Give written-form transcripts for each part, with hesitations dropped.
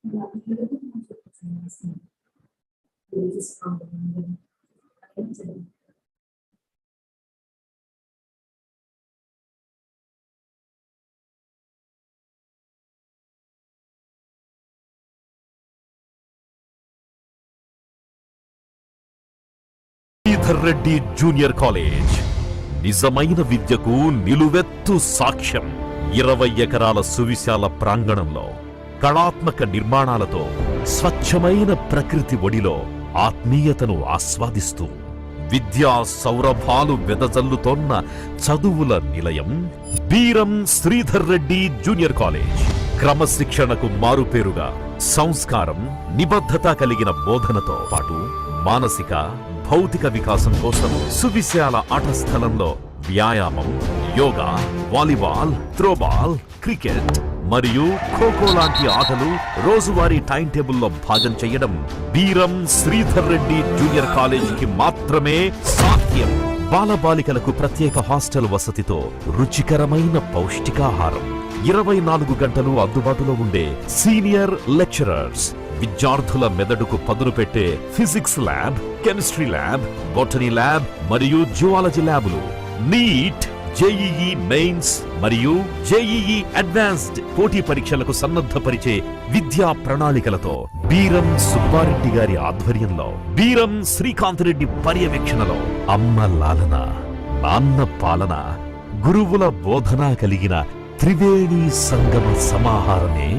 Sridhar Reddy junior college నిజమైన విద్యకు నిలువెత్తు సాక్ష్యం. 20 ఎకరాల సువిశాల ప్రాంగణంలో కళాత్మక నిర్మాణాలతో స్వచ్ఛమైన ప్రకృతి ఒడిలో ఆత్మీయతను ఆస్వాదిస్తూ విద్యా సౌరభాలు వెదజల్లుతోన్న చదువుల నిలయం బీరం శ్రీధర్ రెడ్డి జూనియర్ కాలేజ్. క్రమశిక్షణకు మారుపేరుగా సంస్కారం, నిబద్ధత కలిగిన బోధనతో పాటు మానసిక, భౌతిక వికాసం కోసం సువిశాల ఆట స్థలంలో వ్యాయామం, యోగా, వాలీబాల్, త్రోబాల్, క్రికెట్ మరియు ఖోఖో లాంటి ఆటలు రోజువారీ టైం టేబుల్లో భాగం చేయడం బీరం శ్రీధర్ రెడ్డి జూనియర్ కాలేజీకి మాత్రమే సాధ్యం. బాలబాలికలకు ప్రత్యేక హాస్టల్ వసతితో రుచికరమైన పౌష్టికాహారం, 24 గంటలు అందుబాటులో ఉండే సీనియర్ లెక్చరర్స్, విద్యార్థుల మెదడుకు పదును పెట్టే physics lab, chemistry lab, botany lab మరియు జువాలజీ ల్యాబులు, నీట్, జేఈఈ మెయిన్స్ మరియు జేఈఈ అడ్వాన్స్డ్ పోటీ పరీక్షలకు సన్నద్ధపరిచే విద్యా ప్రణాళికలతో బీరం సుబ్బారెడ్డి గారి ఆధ్వర్యంలో, బీరం శ్రీకాంత్ రెడ్డి పర్యవేక్షణలో అమ్మ లాలన, నాన్న పాలన, గురువుల బోధన కలిగిన త్రివేణి సంగమ సమాహారమే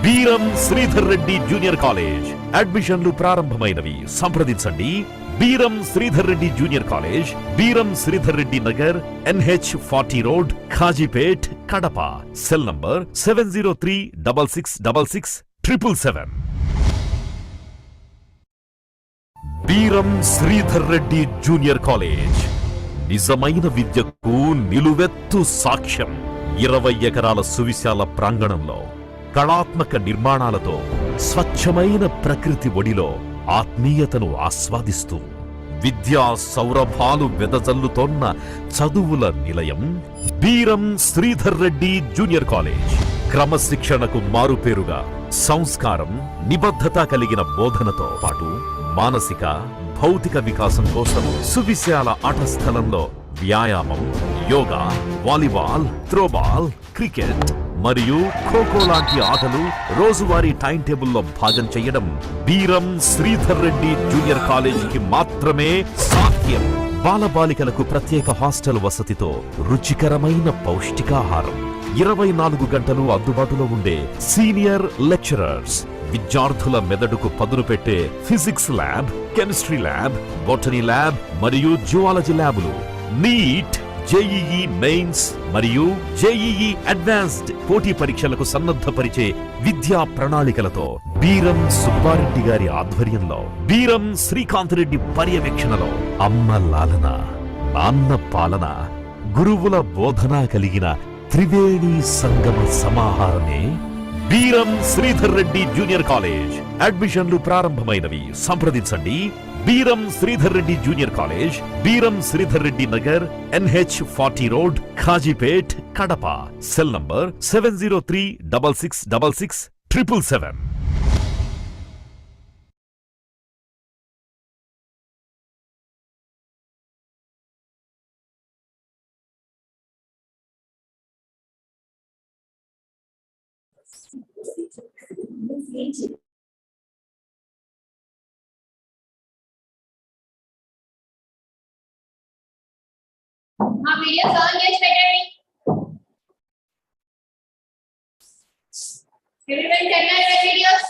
బీరం శ్రీధర్ రెడ్డి జూనియర్ కాలేజ్. అడ్మిషన్లు ప్రారంభమైనవి. సంప్రదించండి. Beeram Sridhar Reddy junior college, Beeram Sridhar Reddy Nagar, NH40 road, Kazipet, Kadapa. Cell number 7036666777. Beeram Sridhar Reddy junior college నిజమైన విద్యకు నిలువెత్తు సాక్ష్యం. 20 ఎకరాల సువిశాల ప్రాంగణంలో కళాత్మక నిర్మాణాలతో స్వచ్ఛమైన ప్రకృతి ఒడిలో ఆత్మీయతను ఆస్వాదిస్తూ విద్యా సౌరభాలు వెదజల్లుతోన్న చదువుల నిలయం బీరం శ్రీధర్ రెడ్డి జూనియర్ కాలేజ్. క్రమశిక్షణకు మారుపేరుగా సంస్కారం, నిబద్ధత కలిగిన బోధనతో పాటు మానసిక, భౌతిక వికాసం కోసం సువిశాల ఆట స్థలంలో వ్యాయామం, యోగా, వాలీబాల్, త్రోబాల్, క్రికెట్ మరియు ఖోఖో లాంటి ఆటలు రోజువారీ టైం టేబుల్లో భాగం చేయడం బీరం శ్రీధర్ రెడ్డి జూనియర్ కాలేజీకి మాత్రమే సాధ్యం. బాలబాలికలకు ప్రత్యేక హాస్టల్ వసతితో రుచికరమైన పౌష్టికాహారం, 24 గంటలు అందుబాటులో ఉండే సీనియర్ లెక్చరర్స్, విద్యార్థుల మెదడుకు పదును పెట్టే physics lab, chemistry lab, botany lab మరియు జువాలజీ ల్యాబులు, నీట్, జేఈఈ మెయిన్స్ మరియు జేఈఈ అడ్వాన్స్డ్ పోటీ పరీక్షలకు సన్నద్ధపరిచే విద్యా ప్రణాళికలతో బీరం సుబ్బారెడ్డి గారి ఆధ్వర్యంలో, బీరం శ్రీకాంత్ రెడ్డి పర్యవేక్షణలో అమ్మ లాలన, నాన్న పాలన, గురువుల బోధన కలిగిన త్రివేణి సంగమ సమాహారమే బీరం శ్రీధర్ రెడ్డి జూనియర్ కాలేజ్. అడ్మిషన్లు ప్రారంభమైనవి. సంప్రదించండి. Beeram Sridhar Reddy junior college, Beeram Sridhar Reddy Nagar, NH40 road, Kazipet, Kadapa. Cell number 7036666777. మా వీడియోస్ ఆన్ చేసి పెట్టండి. Everyone turn on your videos.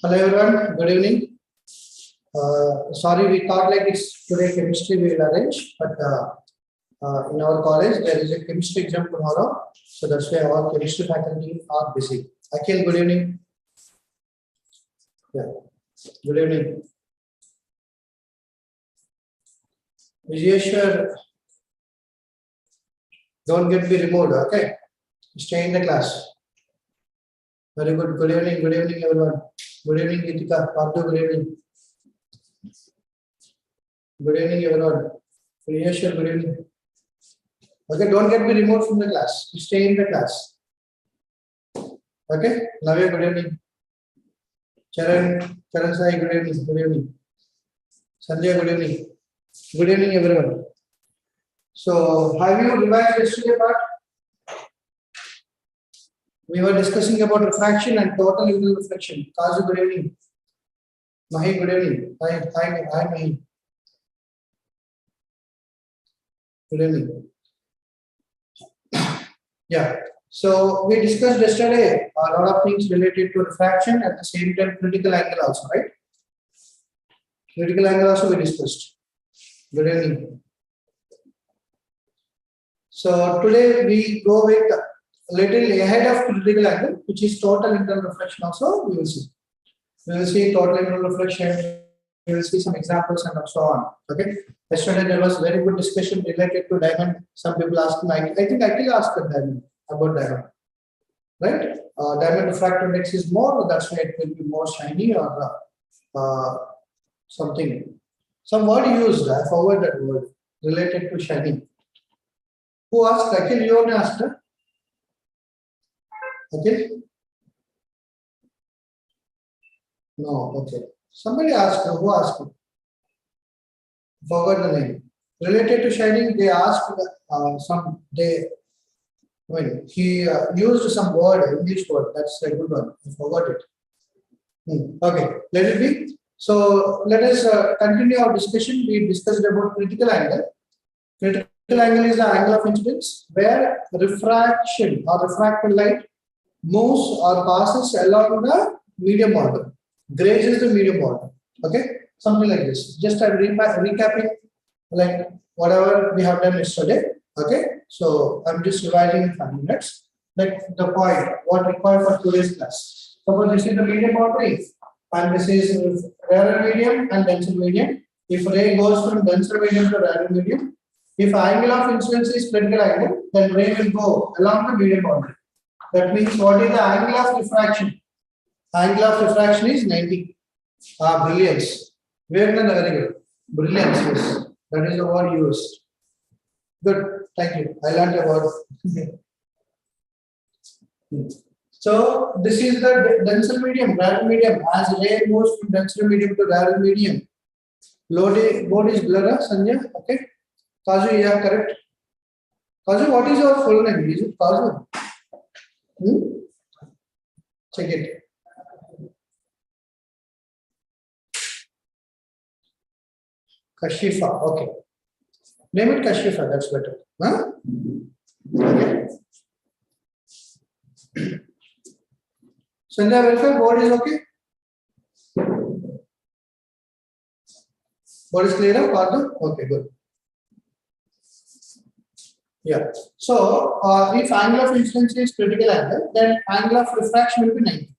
Hello everyone, good evening. Sorry, we thought like it's today chemistry we will arrange, but in our college there is a chemistry exam tomorrow, so that's why our chemistry faculty are busy. Akhil, good evening. Yeah, good evening. Bsrjc, don't get me removed, okay? Stay in the class. Very good. Good evening everyone. Good evening, Gitika. Pardu, good evening. Good evening, everyone. Bsrjc, good evening. Okay, don't get me removed from the class. Stay in the class. Okay, Navya, good evening. Charan Sai, good evening. Good evening. Sanjay, good evening. Good evening, everyone. So, have you revised yesterday part? We were discussing about refraction and total internal reflection. Kazu, good evening. Mahi, good evening. Hi, Mahi. Good evening. Yeah. So we discussed yesterday a lot of things related to refraction, at the same time critical angle also, right? Critical angle also we discussed. Good evening. So today we go with a little ahead of critical angle, which is total internal reflection also we will see. We will see total internal reflection, we will see some examples and so on. Okay. Yesterday there was very good discussion related to diamond. Some people asked me, I think I will ask about diamond. Right? Diamond refractive index is more, that's why it will be more shiny or something. Some word used, I forgot that word, related to shiny. Who asked? Akhil, you only asked? Akhil? No, okay. Somebody asked, who asked? Forgot the name. Related to shining, they asked he used some word, English word, that's a good one. I forgot it. Okay, let it be. So let us continue our discussion. We discussed about critical angle. Critical angle is the angle of incidence where refraction or refracted light moves or passes along the medium order, grazes the medium order. Okay, something like this. Just I'm recapping like whatever we have done yesterday. Okay, so I'm just revising in 5 minutes. Like the point, what required for today's class. Suppose this is the medium boundary, and this is rarer medium and denser medium. If ray goes from denser medium to rarer medium, if angle of incidence is critical angle, then ray will go along the medium boundary. That means what is the angle of refraction? Angle of refraction is 90. Brilliance. Very good. Brilliance, yes. That is the word used. Good. Thank you. I learned a word. So this is the denser medium, rarer medium. As ray moves from denser medium to rarer medium, board is blurred. Sanjay, okay. Kazu, yeah, correct. Kazu, what is your full name? Is it Kazu? Check it. Kashifa, okay. Name it Kashifa, that's better. Huh? Okay. Sanjay, welfare board is okay? Board is clear, Pardon? Okay, good. Yeah. So, if angle of incidence is critical angle, then angle of refraction will be 90.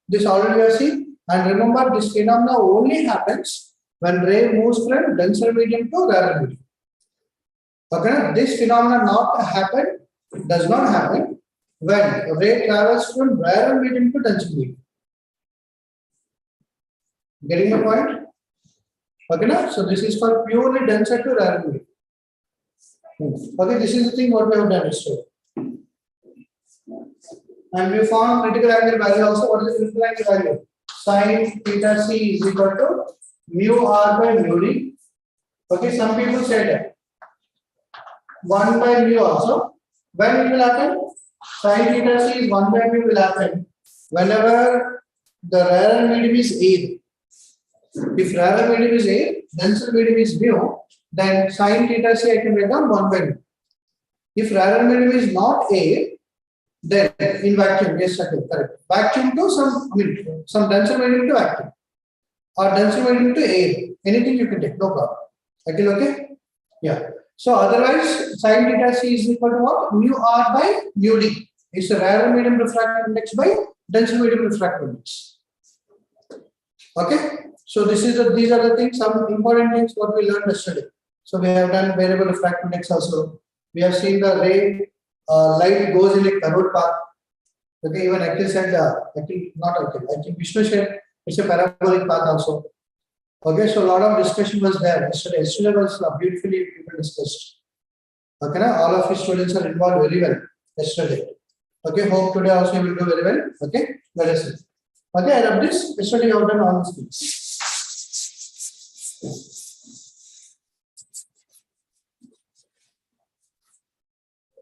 This already we have seen. And remember, this phenomena only happens when ray moves from denser medium to rarer medium. Okay, this phenomena does not happen when ray travels from rarer medium to denser medium. Getting the point? Okay, so this is for purely denser to rarer medium. Okay, this is the thing what we have done yesterday. And we found critical angle value also. What is the critical angle value? Sin theta c is equal to mu r by mu d. Okay, some people said 1 by mu also. When it will happen? Sin theta c is 1 by mu will happen whenever the rarer medium is air. If rarer medium is air, denser medium is mu, then sin theta c I can write down 1 by mu. If rarer medium is not air, Then in vacuum, yes, okay, correct. Vacuum to some, I mean, some denser medium to vacuum, or denser medium to air. Anything you can take, no problem. Okay? Yeah. So otherwise, sin theta c is equal to what? Mu r by mu d. It's a rarer medium refractive index by denser medium refractive index. Okay. So these are the things, some important things what we learned yesterday. So we have done variable refractive index also. We have seen the ray light goes in a curved path. Okay, even Akhil said, not Akhil, I think Vishnu said it's a parabolic path also. Okay, so a lot of discussion was there yesterday. Yesterday was beautifully discussed. Okay, now all of his students are involved very well yesterday. Okay, hope today also you will do very well. Okay, let us see. Okay, and of this, yesterday you have done all these things.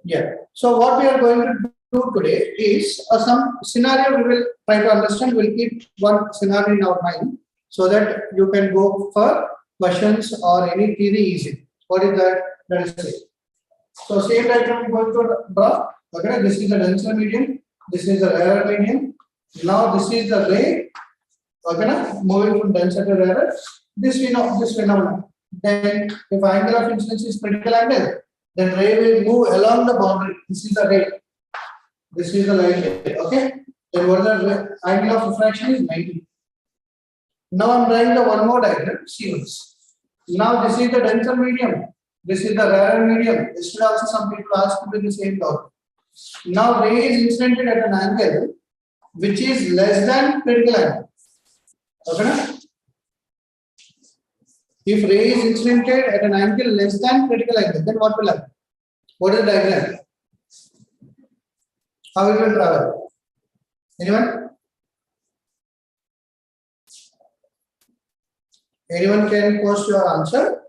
Yeah. So what we are going to do today is some scenario we will try to understand. We'll keep one scenario in our mind so that you can go for questions or any theory easy. What is that? Let us say. So same diagram we are going to draw. Okay, this is the denser medium. This is the rarer medium. Now this is the ray. Okay, moving from denser to rarer. This we know. This phenomenon. Then if angle of incidence is critical angle, then ray will move along the boundary. This is the ray. This is the light ray. Okay. Then what the angle of refraction is 90. Now I'm drawing the one more diagram. See this. Now this is the denser medium. This is the rarer medium. Yesterday also some people asked to do the same thought. Now ray is incidented at an angle which is less than critical angle. Okay. If ray is incidented at an angle less than critical angle, then what will happen? What is the diagram? How it will travel? Anyone? Anyone can post your answer.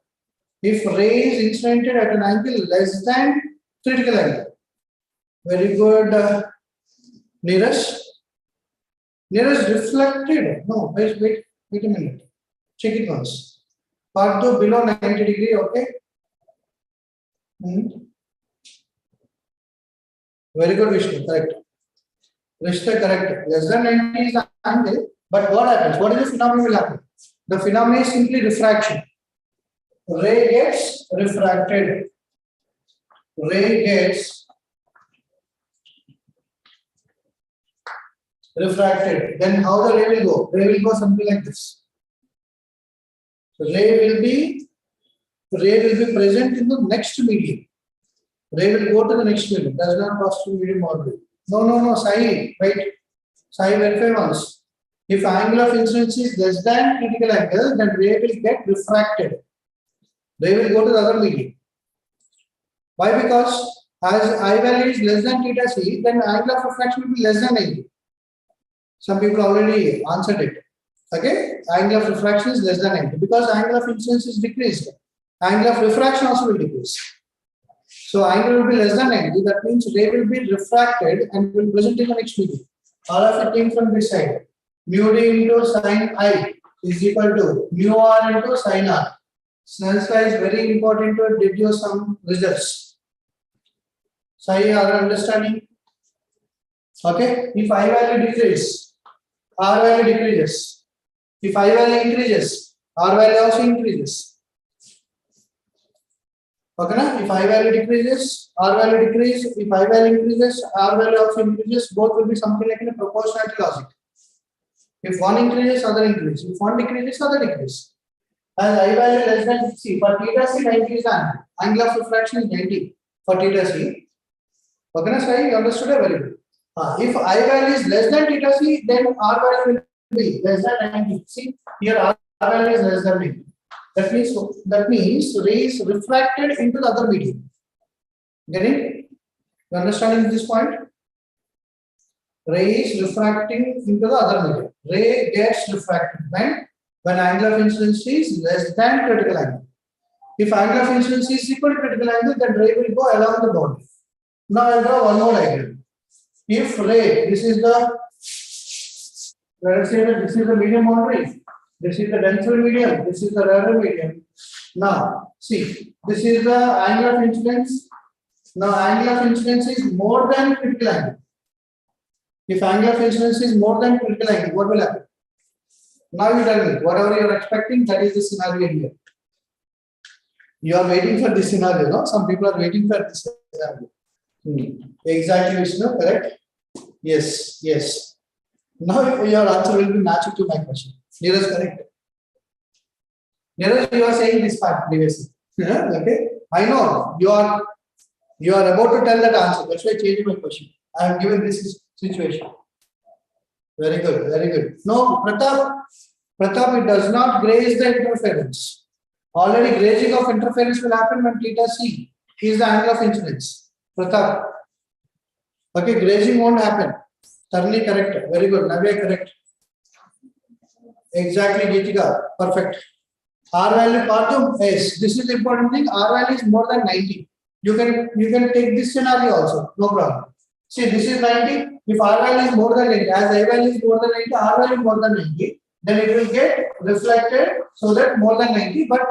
If ray is incidented at an angle less than critical angle. Very good. Nearest reflected. No, wait a minute. Check it once. Part 2 below 90 degree, okay? Very good, Vishnu, correct. Vishnu, correct. Less than 90 is the angle, but what happens? What is the phenomenon will happen? The phenomenon is simply refraction. Ray gets refracted. Ray gets refracted. Then how the ray will go? Ray will go something like this. Ray will be present in the next medium. Ray will go to the next medium. Does not pass through medium already. No, Sai, wait. Sai, verify once. If angle of incidence is less than critical angle, then ray will get refracted. Ray will go to the other medium. Why? Because as I value is less than theta c, then angle of refraction will be less than 90. Some people already answered it. Okay, angle of refraction is less than 90 because angle of incidence is decreased. Angle of refraction also will decrease. So angle will be less than 90. That means ray will be refracted and will present in the next medium. All of it came from this side. Mu d into sin I is equal to mu r into sin r. Snell's law is very important to deduce some results. Sai, are you understanding? Okay, if I value decreases, R value decreases. If I value increases, R value also increases. Okay, na? If I value decreases, R value decreases. If I value increases, R value also increases. Both will be something like in a proportionality logic. If one increases, other increases. If one decreases, other decreases. As I value less than c, for theta c, 90 is the angle. Angle of refraction is 90 for theta c. Okay, na? So you understood it very good. If I value is less than theta c, then R value will be less than 90. See, here R value is less than 90. That means ray is refracted into the other medium. Getting? You understanding this point? Ray is refracting into the other medium. Ray gets refracted when angle of incidence is less than critical angle. If angle of incidence is equal to critical angle, then ray will go along the boundary. Now I'll draw one more diagram. If ray, this is the, let us say that this is the medium boundary, this is the denser medium, this is the rarer medium. Now, see, this is the angle of incidence. Now, angle of incidence is more than critical angle. If angle of incidence is more than critical angle, what will happen? Now you tell me, whatever you are expecting, that is the scenario here. You are waiting for this scenario, no? Some people are waiting for this scenario. Exactly, Vishnu, correct? Yes, yes. Now your answer will be matching to my question. Neeraj, correct? Neeraj, you are saying this part previously. Yeah, okay. I know you are about to tell that answer. That's why I changed my question. I have given this situation. Very good, very good. No, Pratap, it does not graze the interference. Already grazing of interference will happen when theta c is the angle of incidence. Pratap. Okay, grazing won't happen. Thoroughly correct. Very good. Navya correct. Exactly, Geetika. Perfect. R value part yes. This is the important thing. R value is more than 90. You can take this scenario also. No problem. See, this is 90. If R value is more than 90, as I value is more than 90, R value is more than 90, then it will get reflected so that more than 90. But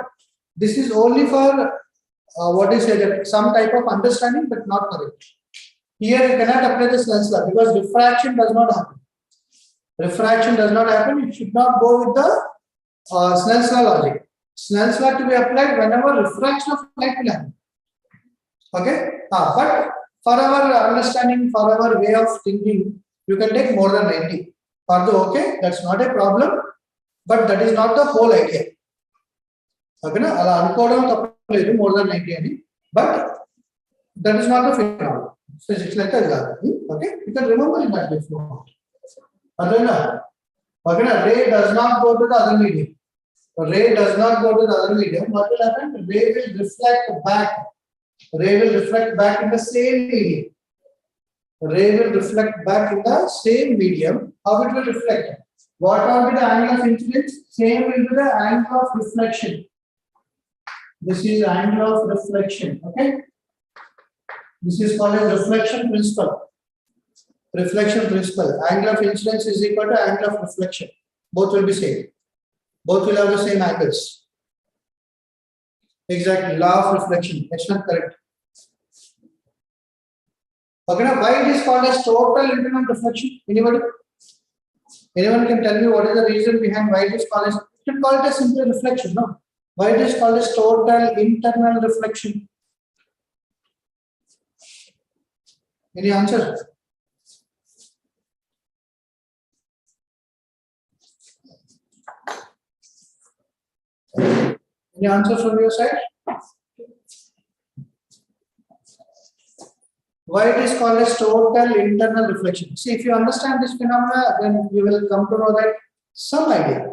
this is only for what is it? Some type of understanding, but not correct. Here you cannot apply the Snell's law because refraction does not happen. Refraction does not happen. It should not go with the Snell's law logic. Snell's law to be applied whenever refraction of light will happen. Okay? But for our understanding, for our way of thinking, you can take more than 90. For the okay, that's not a problem, but that is not the whole idea. Okay, more than 90, but that is not the phenomenon. Physics like that. Okay, you can remember in that way. Okay, ray does not go to the other medium. Ray does not go to the other medium. What will happen? Ray will reflect back. Ray will reflect back in the same medium. Ray will reflect back in the same medium. How it will reflect? What will be the angle of incidence? Same will be the angle of reflection. This is angle of reflection. Okay. This is called as reflection principle. Reflection principle. Angle of incidence is equal to angle of reflection. Both will be same. Both will have the same angles. Exactly. Law of reflection. That's not correct. Okay, now why it is called as total internal reflection? Anybody? Anyone can tell me what is the reason behind why it is called as? You can call it as simple reflection, no? Why it is called as total internal reflection? Any answer? Any answer from your side? Why it is called as total internal reflection? See, if you understand this phenomena, then you will come to know that some idea.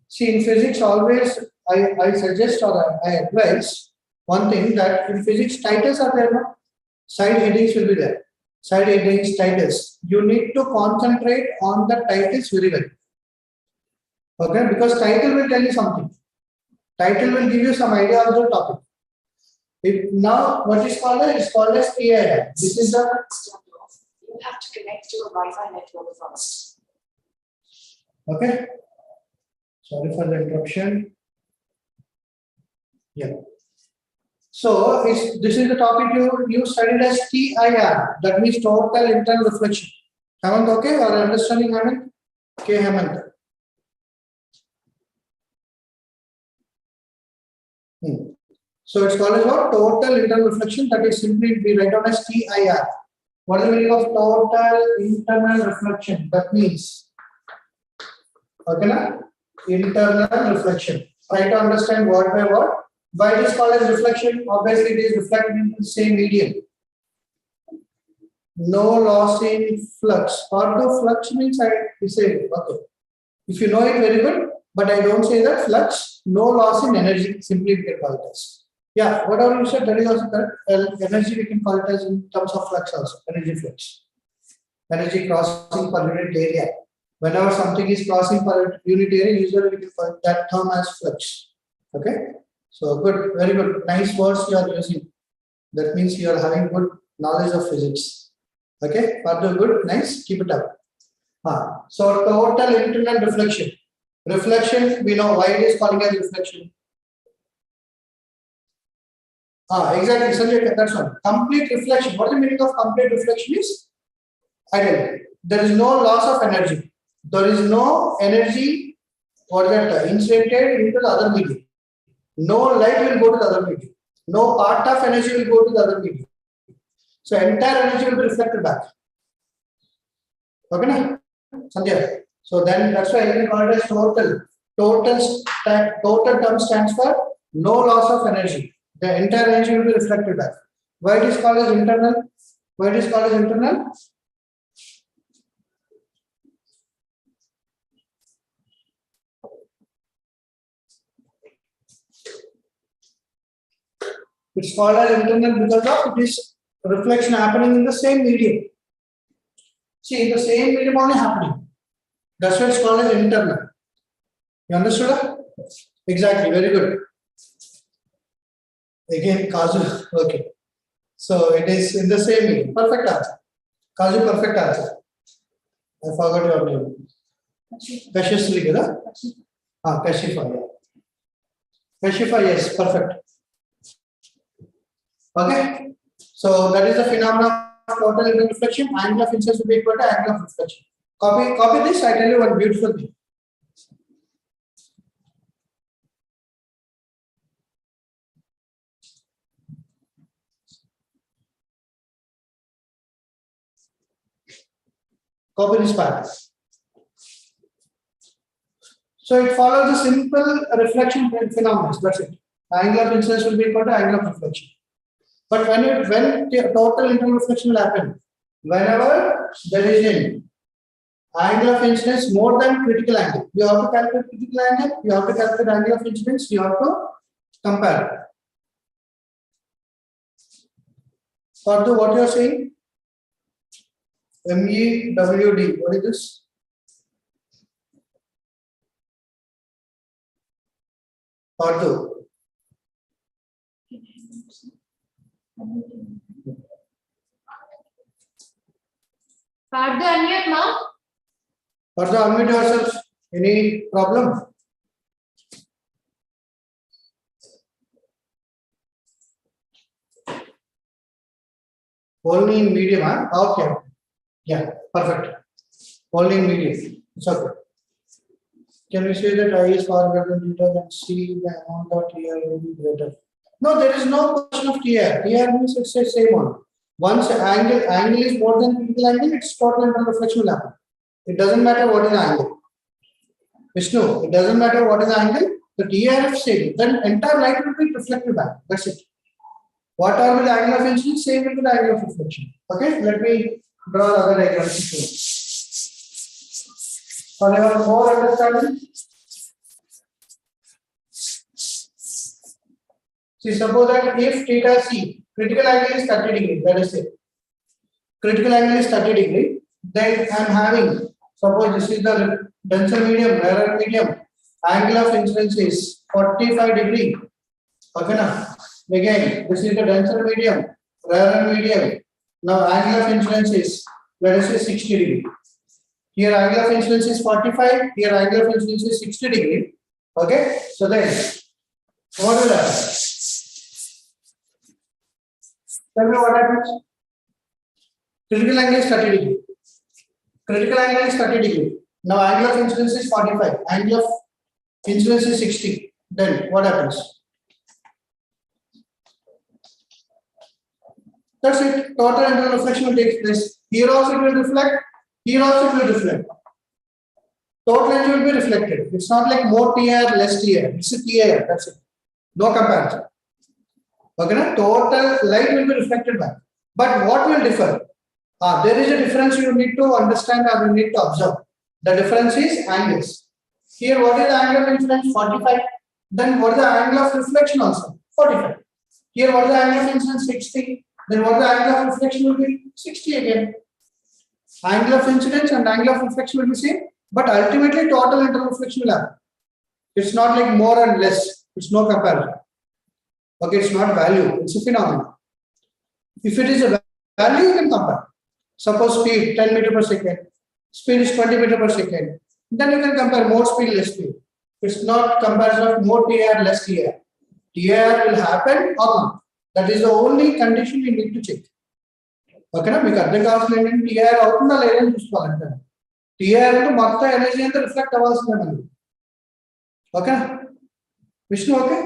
See, in physics, always I suggest or I advise one thing that in physics, titles are there, no? Side headings will be there. Side headings, titles. You need to concentrate on the titles very well. Okay, because title will tell you something. Title will give you some idea of the topic. Now, what is called as? It's called as PIR. This is the. You have to connect to a Wi-Fi network first. Okay. Sorry for the interruption. Yeah. So, this is the topic you studied as TIR. That means total internal reflection. Hemant, okay? Or understanding, Hemant? Okay, Hemant. So it's called as what? Total internal reflection. That is simply we write down as TIR. What is the meaning of total internal reflection? That means, okay, na? Internal reflection. Try to understand word by word. Why it is called as reflection? Obviously, it is reflected into the same medium. No loss in flux. Although flux means I say okay. If you know it, very good. But I don't say that flux. No loss in energy. Simply we can call it as. Yeah, whatever you said, that is also correct. Energy we can call it as in terms of flux also. Energy flux. Energy crossing per unit area. Whenever something is crossing per unit area, usually we can call that term as flux. Okay. So good, very good. Nice words you are using. That means you are having good knowledge of physics. Okay. Further good, nice. Keep it up. So total internal reflection. Reflection, we know why it is calling as reflection. Exactly, Sanjay, that's one. Complete reflection. What the meaning of complete reflection is? Ideally, there is no loss of energy. There is no energy or that inserted into the other medium. No light will go to the other medium. No part of energy will go to the other medium. So entire energy will be reflected back. Okay, na? Sandhya. So then that's why you can call it as total. Total term stands for no loss of energy. The entire energy will be reflected back. Why it is called as internal? Why it is called as internal? It's called as internal because of it is reflection happening in the same medium. See, in the same medium only happening. That's why it's called as internal. You understood? Exactly, very good. Again, Kaju. Okay. So it is in the same medium. Perfect answer. Kaju, perfect answer. I forgot your name. Kashishri, right? Kashifa, yeah. Kashifa, yes, perfect. Okay. So that is the phenomenon of total internal reflection. Angle of incidence will be equal to angle of reflection. Copy this. I tell you one beautiful thing. Copy this part. So it follows the simple reflection phenomena. That's it. Angle of incidence will be equal to angle of reflection. But when the total internal reflection will happen, whenever there is an angle of incidence more than critical angle, you have to calculate critical angle, you have to calculate angle of incidence, you have to compare. Parthu, what you are saying? MEWD, what is this? Parthu. Parthu, unmute now. Parthu, unmute yourself. Any problem? Only in medium, huh? Okay. Yeah, perfect. Only in medium. It's okay. Can we say that I is far greater than theta than C, the amount of TR will be greater? No, there is no question of TR. TR means it's the same one. Once angle is more than critical angle, its total internal reflection will happen. It doesn't matter what is the angle. Vishnu, it doesn't matter what is the angle. The TR is same. Then entire light will be reflected back. That's it. What are the angle of incidence? Same will be the angle of reflection. Okay, let me draw the other diagram to show. For your more understanding, see, suppose that if theta c, critical angle is 30 degree, let us say, critical angle is 30 degree, then I am having, suppose this is the denser medium, rarer medium, angle of incidence is 45 degree. Okay, now, again, this is the denser medium, rarer medium. Now, angle of incidence is, let us say, 60 degree. Here, angle of incidence is 45. Here, angle of incidence is 60 degree. Okay. So then, what will happen? Tell me what happens. Critical angle is 30 degree. Critical angle is 30 degree. Now, angle of incidence is 45. Angle of incidence is 60. Then, what happens? That's it. Total internal reflection will take place. Here also it will reflect. Here also it will reflect. Total energy will be reflected. It's not like more TR, less TR. It's a TR. That's it. No comparison. Okay, na? Total light will be reflected back. But what will differ? There is a difference you need to understand or you need to observe. The difference is angles. Here, what is the angle of incidence? 45. Then what is the angle of reflection also? 45. Here, what is the angle of incidence? 60. Then what is the angle of reflection will be? 60 again. Angle of incidence and angle of reflection will be same, but ultimately total internal reflection will happen. It's not like more and less. It's no comparison. Okay, it's not value. It's a phenomenon. If it is a value, you can compare. Suppose speed 10 meter per second, speed is 20 meter per second. Then you can compare more speed, less speed. It's not comparison of more TR, less TR. TR will happen or not. That is the only condition you need to check. ఓకేనా? మీకు అర్థం కావాల్సింది ఏంటంటే TR అవుతుందా లేదని చూసుకోవాలంటే TR అంటే మొత్తం ఎనర్జీ అంతా రిఫ్లెక్ట్ అవ్వాల్సిందే మనకి. ఓకేనా విష్ణు? ఓకే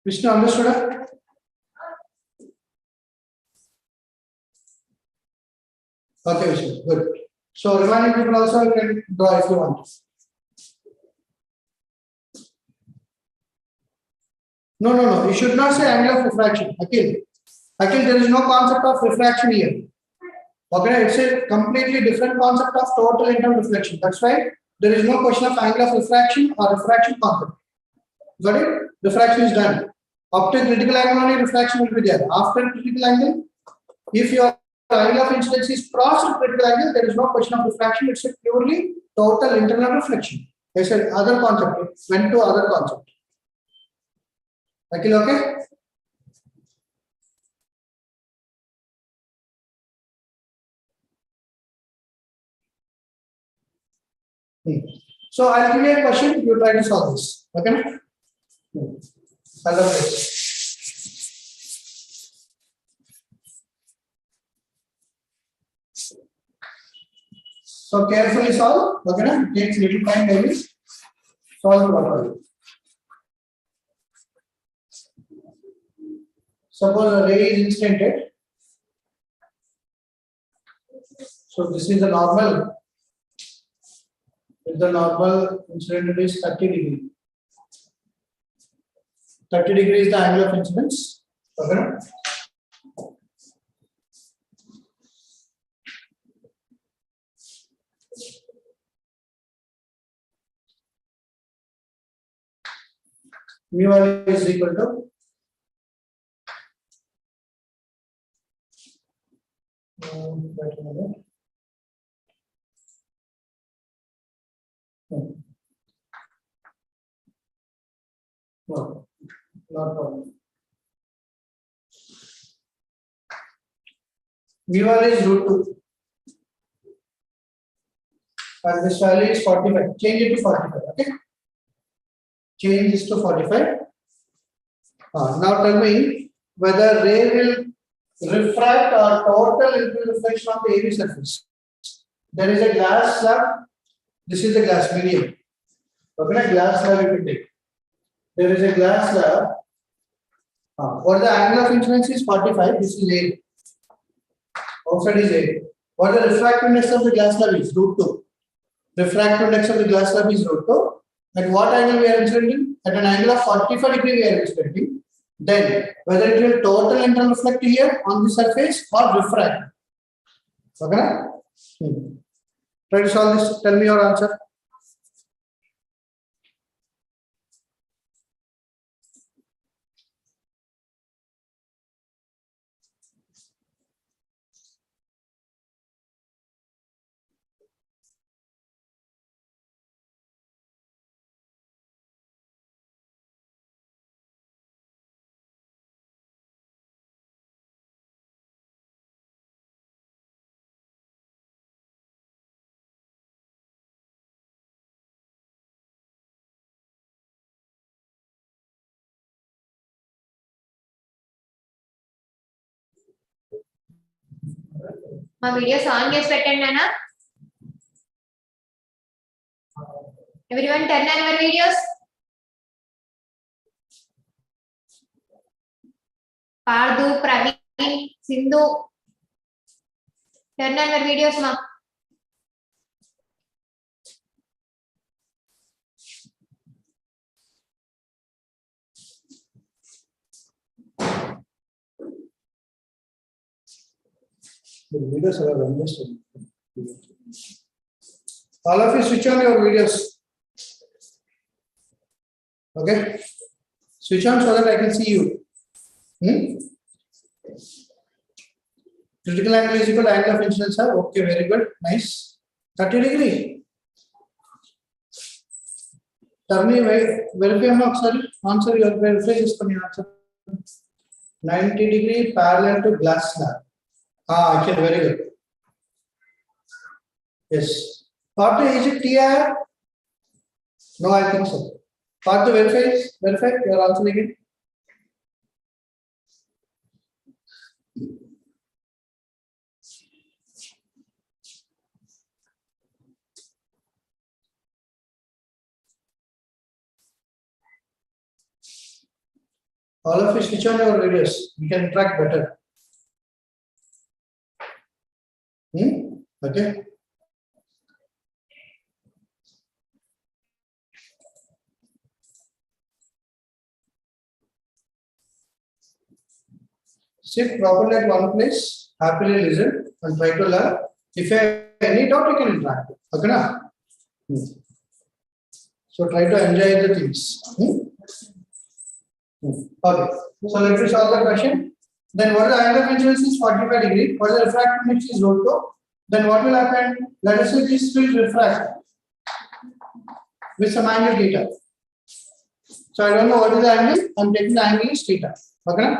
విష్ణు అండర్స్టూడా? Okay, Vishnu, good. So remaining people also you can draw if you want. No, you should not say angle of refraction. Akhil, there is no concept of refraction here. Okay, it's a completely different concept of total internal reflection. That's why there is no question of angle of refraction or refraction concept. Got it? Refraction is done. Up to critical angle only refraction will be there. After critical angle, if your angle of incidence is crossed critical angle, there is no question of refraction. It's a purely total internal reflection. I said other concept. It went to other concept. Akhil, okay? So I'll give you a question. You try to solve this. Okay? I love this. So carefully solve. Okay? It takes little time maybe. Solve properly. Suppose a ray is instanted. So this is the normal. If the normal incident is 30 degree. 30 degree is the angle of incidence. Okay? Mu is equal to wait a minute. No, not problem. Mu is √2 and this value is 45. Change it to 45. Okay, change this to 45. Now tell me whether ray will refract or total reflection on the AV surface. There is a glass slab. This is the glass medium. Okay, glass slab you can take. There is a glass slab. What the angle of incidence is 45. This is A. Outside is A. What the refractive index of the glass slab is √2. Refractive index of the glass slab is √2. At what angle we are incidentting? At an angle of 45 degree we are incidentting. Then whether it will total internal reflect here on the surface or refract. Okay? Try to solve this. Tell me your answer. మా videos on చేసి పెట్టండి నాన్న. Everyone turn on your videos. Pardhu, Praveen, Sindhu, turn on your videos మా. The videos are understood. All of you switch on your videos. Okay? Switch on so that I can see you. Critical angle is equal to angle of incidence. Okay, very good. Nice. 30 degree. Turn me verify sorry. Answer your verify is answer. 90 degree parallel to glass slab. Actually, very good. Yes. Part is it TR? No, I think so. Part to verify. Verify. You are answering it. All of you switch on your videos. We can interact better. Okay. Sit properly at one place, happily listen and try to learn. If you have any doubt, you can interact. Okay, na? So try to enjoy the things. Okay. So let me solve the question. Then what is the angle of incidence is 45 degree. What is the refractive index is root 2. Then what will happen? Let us say this will refract with some angle theta. So I don't know what is the angle. I'm taking the angle is theta. Okay.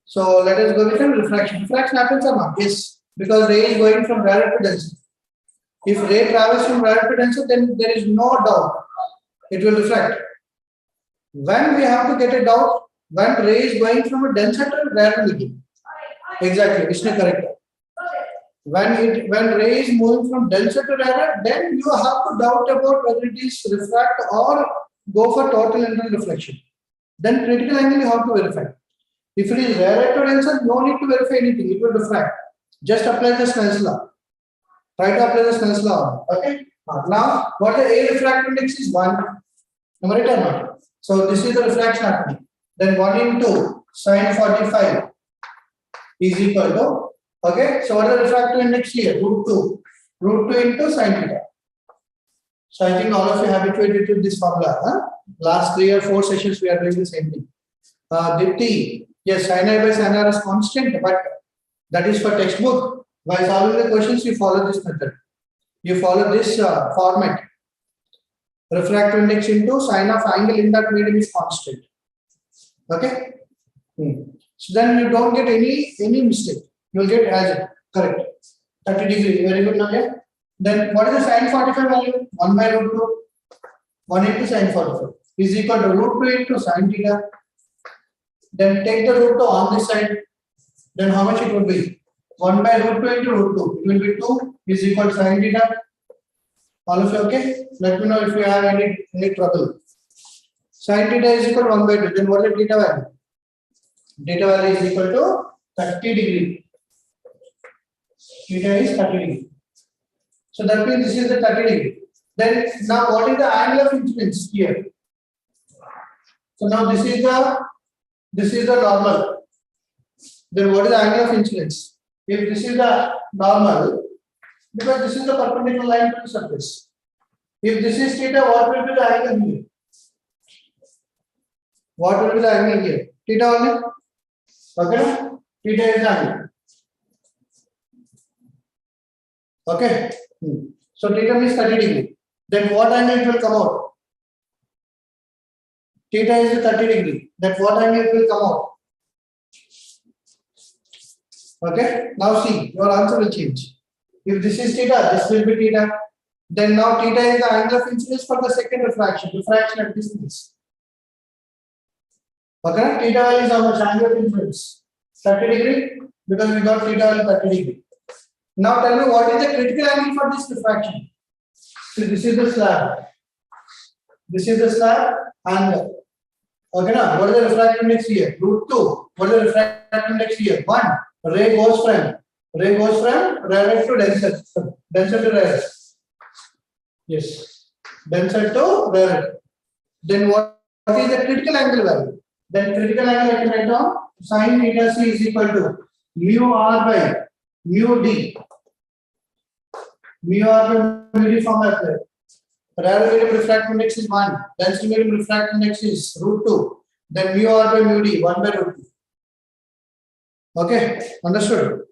So let us go with the refraction. Refraction happens or not? Yes. Because ray is going from rarer to denser. If ray travels from rarer to denser, then there is no doubt it will refract. When we have to get a doubt, when ray is going from a denser to rarer medium. Exactly, it's not correct. When ray is moving from denser to rarer, then you have to doubt about whether it is refract or go for total internal reflection. Then critical angle you have to verify. If it is rarer to denser, no need to verify anything, it will refract. Just apply the Snell's law. Try to apply the Snell's law. Okay. Now, what the A refractive index is 1. Number it or not? So this is the refraction happening. Then 1 into sine 45 is equal to, okay. So what is the refractive index here? Root 2. Root 2 into sine theta. So I think all of you are habituated to this formula. Huh? Last 3 or 4 sessions we are doing the same thing. Dipti, yes, sin I by sin R is constant, but that is for textbook. While solving the questions, you follow this method. You follow this format. Refractive index into sine of angle in that medium is constant. Okay. So then you don't get any mistake. You will get as it correct. 30 degree. Very good, Navya. Then what is the sine 45 value? 1 by root 2. 1 into sine 45 is equal to root 2 into sine theta. Then take the root 2 on this side. Then how much it will be? 1 by root 2 into root 2. It will be 2 is equal to sine theta. All of you okay? Let me know if you have any trouble. Sine theta is equal to 1 by 2. Then what is the theta value? Theta value is equal to 30 degree. Theta is 30 degree. So that means this is the 30 degree. Then now what is the angle of incidence here? So now this is the normal. Then what is the angle of incidence? If this is the normal, because this is the perpendicular line to the surface. If this is theta, what will be the angle here? What will be the angle here? Theta only. Okay? Theta is the angle. Okay? So theta means 30 degree. Then what angle it will come out? Theta is the 30 degree. Then what angle it will come out? Okay? Now see, your answer will change. If this is theta, this will be theta. Then now theta is the angle of incidence for the second refraction at this place. Okay? Theta value is how much angle of incidence? 30 degree, because we got theta value 30 degree. Now tell me what is the critical angle for this refraction? So this is the slab. This is the slab and okay now what is the refractive index here? Root 2. What is the refractive index here? 1. Ray goes from rarer to denser. Denser to rarer. Yes. Denser to rarer. Then what is the critical angle value? Then critical angle I can write down sin theta c is equal to mu r by mu d. Mu r by mu d from that there. Rarer medium refractive index is 1. Denser medium refractive index is root 2. Then mu r by mu d 1 by root 2. Okay, understood.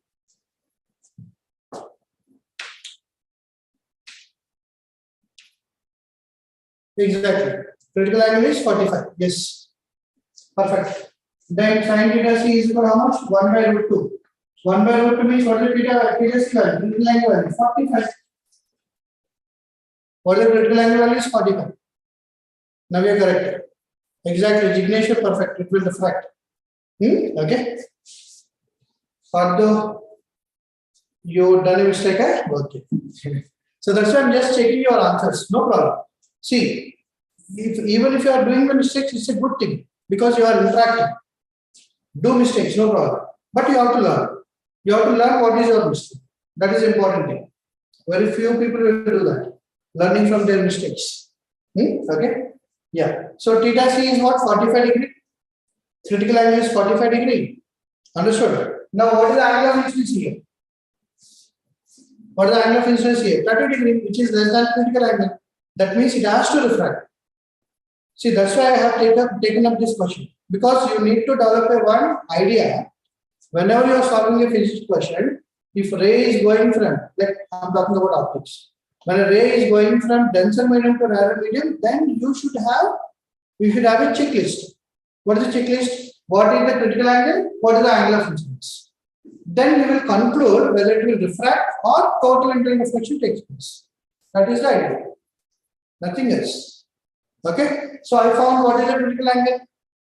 Exactly. Critical angle is 45. Yes. Perfect. Then sin theta c is equal to how much? 1 by root 2. 1 by root 2 means what is theta c value? Critical angle value 45. What is the critical angle value is 45. Now we are correct. Exactly. Jignesh, perfect. It will refract. Okay. Although you done a mistake, okay. So that's why I'm just checking your answers. No problem. See, even if you are doing the mistakes, it's a good thing because you are interacting. Do mistakes, no problem. But you have to learn. You have to learn what is your mistake. That is important thing. Very few people will do that. Learning from their mistakes. Okay? Yeah. So theta c is what? 45 degree. Critical angle is 45 degree. Understood? Now what is the angle of incidence here? What is the angle of incidence here? 30 degree, which is less than critical angle. That means it has to refract. See, that's why I have taken up this question. Because you need to develop a one idea. Whenever you are solving a physics question, if ray is going from, like I'm talking about optics, when a ray is going from denser medium to rarer medium, then you should have a checklist. What is the checklist? What is the critical angle? What is the angle of incidence? Then we will conclude whether it will refract or total internal reflection takes place. That is the idea. Nothing else. Okay? So I found what is the critical angle.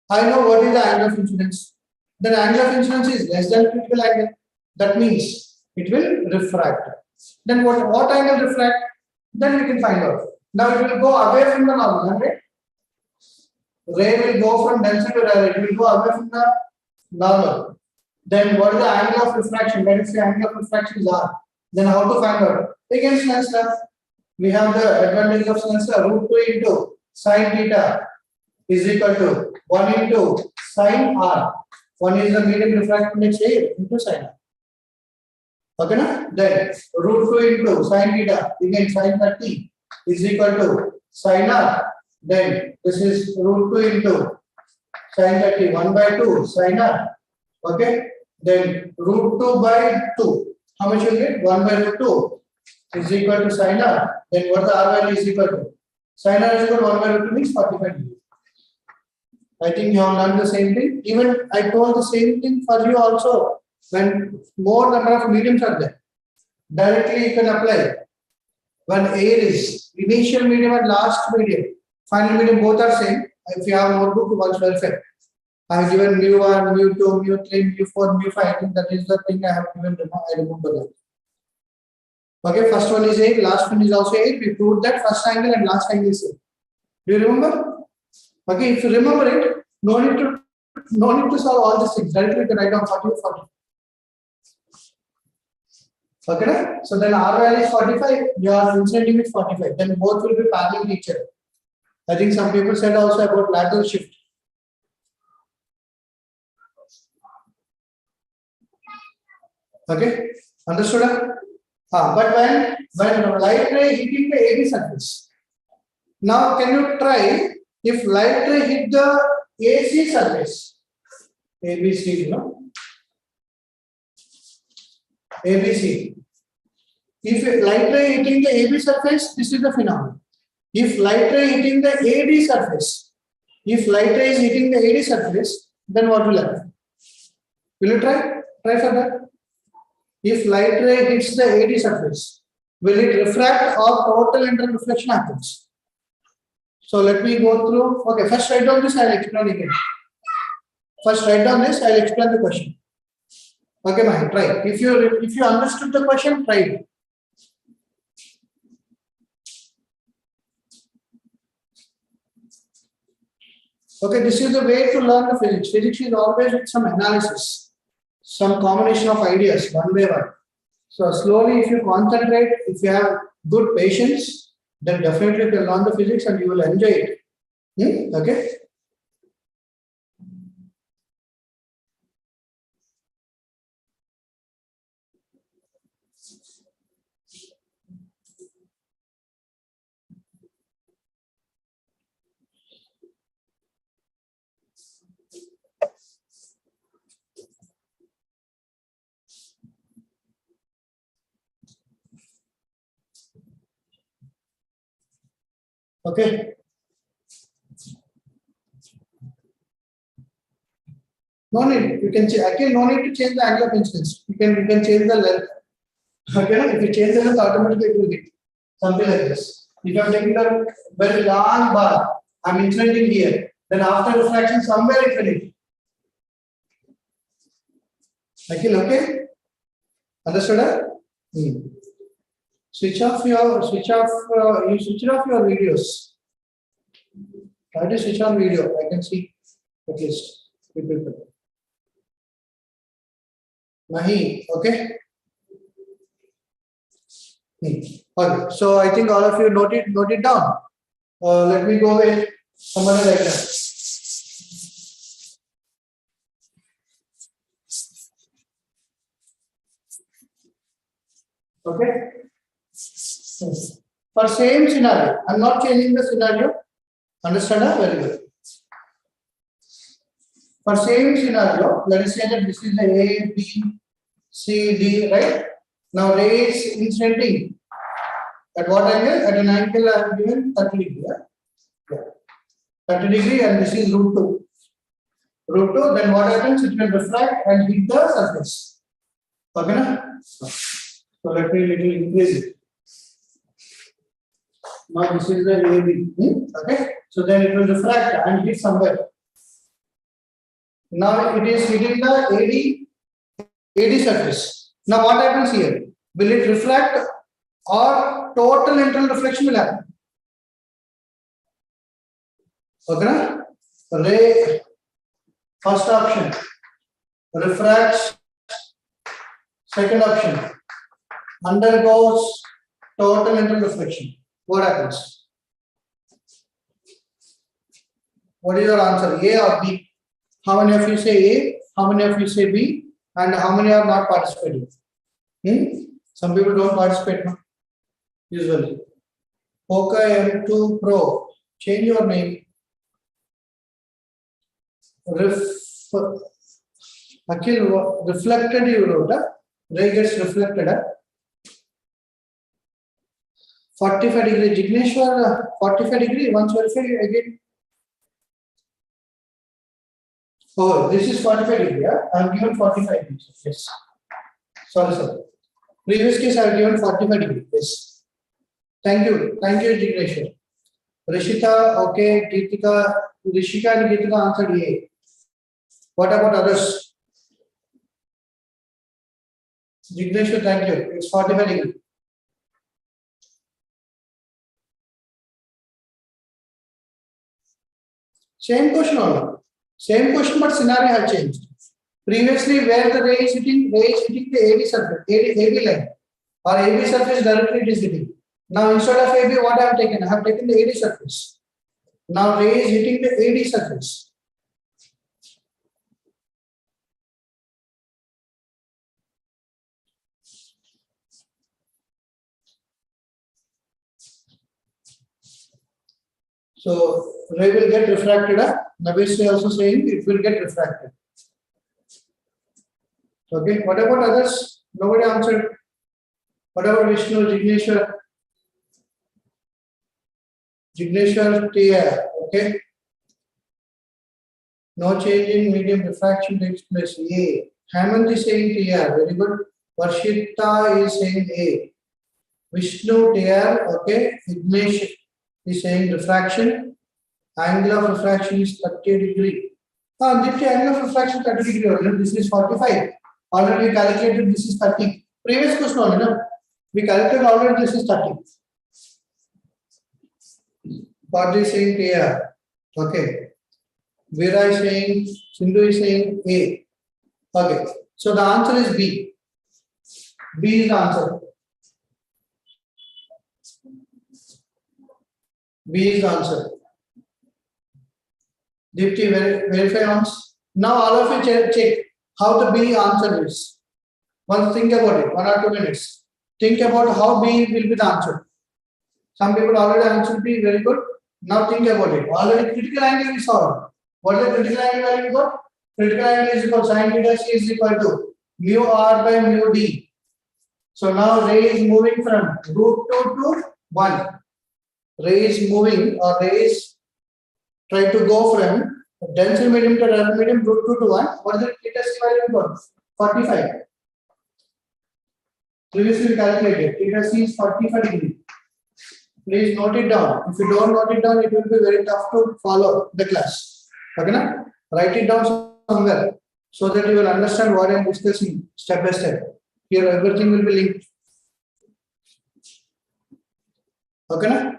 I know what is the angle of incidence. The angle of incidence is less than critical angle. That means it will refract. Then what angle refract? Then we can find out. Now it will go away from the normal, right? Ray will go from denser to rarer. It will go away from the normal. Then what is the angle of refraction? Let us say angle of refraction is R. Then how to find out? Again, Snell's law. We have the advantage of Snell's law. Root 2 into sine theta is equal to 1 into sine R. 1 is the medium refractive index A into sine R. Okay, na? Then root 2 into sine theta, again sine 30 is equal to sine R. Then this is root 2 into sine 30, 1 by 2 sine R. Okay. Then root 2 by 2. How much you get? 1 by root 2 is equal to sine R. Then what the R value is equal to? Sine R is equal to 1 by root 2 means 45 degrees. I think you have learned the same thing. Even I told the same thing for you also. When more number of mediums are there, directly you can apply. When air is initial medium and last medium, final medium both are same. If you have notebook, once verify. I have given mu1, mu2, mu3, mu4, mu5. I think that is the thing I have given. I remember that. Okay, first one is 8, last one is also 8. We proved that first angle and last angle is 8. Do you remember? Okay, if you remember it, no need to solve all these things. Directly you can write down 40 or 40. Okay, so then R value is 45, your incident is 45. Then both will be parallel to each other. I think some people said also about lateral shift. Okay, understood? But when light ray hitting the AB surface, now can you try if light ray hit the AC surface, ABC, you know, ABC. If light ray hitting the AB surface, this is the phenomenon. If light ray hitting the AD surface, if light ray is hitting the AD surface, then what will happen? Will you try? Try for that. If light ray hits the AD surface, will it refract or total internal reflection happens? So let me go through. Okay, first write down this, I will explain again. First write down this, I will explain the question. Okay, man, try. If you understood the question, try it. Okay, this is the way to learn the physics. Physics is always with some analysis, some combination of ideas, one by one. So slowly, if you concentrate, if you have good patience, then definitely you can learn the physics and you will enjoy it. Okay. Okay. No need. You can change. Again, no need to change the angle of incidence. You can change the length. Okay. If you change the length, automatically it will hit. Something like this. If you are taking a very long bar, I'm incidenting here. Then after refraction, somewhere it will hit. Okay. Understood? Switch off your videos. Try to switch on video. I can see at least people. Nahi. Okay. Okay. So I think all of you note it down. Let me go with somebody like that. Okay. For same scenario, I'm not changing the scenario. Understand that? Very good. For same scenario, let us say that this is the A, B, C, D, right? Now raise instanting. At what angle? At an angle I have given 30 degree. Yeah. 30 degree, and this is root 2. Root 2, then what happens? It will refract and hit the surface. Okay? Na? So let me little increase it. Now this is the AB. Okay? So then it will refract and hit somewhere. Now it is hitting the AD surface. Now what happens here? Will it reflect or total internal reflection will happen? Okay? Na? Ray, first option, refracts. Second option, undergoes total internal reflection. What happens? What is your answer? A or B? How many of you say A? How many of you say B? And how many are not participating? Some people don't participate now. Usually. Poca M2 Pro. Change your name. Akhil, reflected you wrote. Ray gets reflected. 45 degree. Jigneshwar, 45 degree. Once verify again. Oh, this is 45 degree. Yeah? I have given 45 degrees. Yes. Sorry. Previous case I have given 45 degree. Yes. Thank you, Jigneshwar. Rishita, okay. Geetika, Rishika and Geetika answered A. What about others? Jigneshwar, thank you. It's 45 degree. Same question only. Same question, but scenario has changed. Previously, where the ray is hitting the AB surface, AB line, or AB surface directly it is hitting. Now instead of AB, what I have taken? I have taken the AD surface. Now ray is hitting the AD surface. So ray will get refracted. Navesh is also saying it will get refracted. Okay. What about others? Nobody answered. What about Vishnu, Jigneshwar? Jigneshwar, TR. Okay. No change in medium refraction takes place. A. Hemant is saying TR. Very good. Varshita is saying A. Vishnu, TR. Okay. Ignesh is saying refraction. Angle of refraction is 30 degree. Dipti, angle of refraction 30 degree. This is 45. Already we calculated this is 30. Previous question only, no? We calculated already this is 30. What is saying here? Okay. Veera is saying, Sindhu is saying A. Okay. So the answer is B. B is the answer. B is the answer. Dipti, verify once. Now all of you check how the B answer is. Once think about it, 1 or 2 minutes. Think about how B will be the answer. Some people already answered B, very good. Now think about it. Already critical angle is solved. What is the critical angle value we got? Critical angle is equal to sin theta C is equal to mu R by mu D. So now ray is moving from root 2 to 1. Ray is moving, or ray is try to go from denser medium to rarer medium, root 2 to 1. What is the theta C value we got? 45. Previously we calculated theta C is 45 degree. Please note it down. If you don't note it down, it will be very tough to follow the class. Okay, na? Write it down somewhere so that you will understand what I am discussing step by step. Here everything will be linked. Okay, na?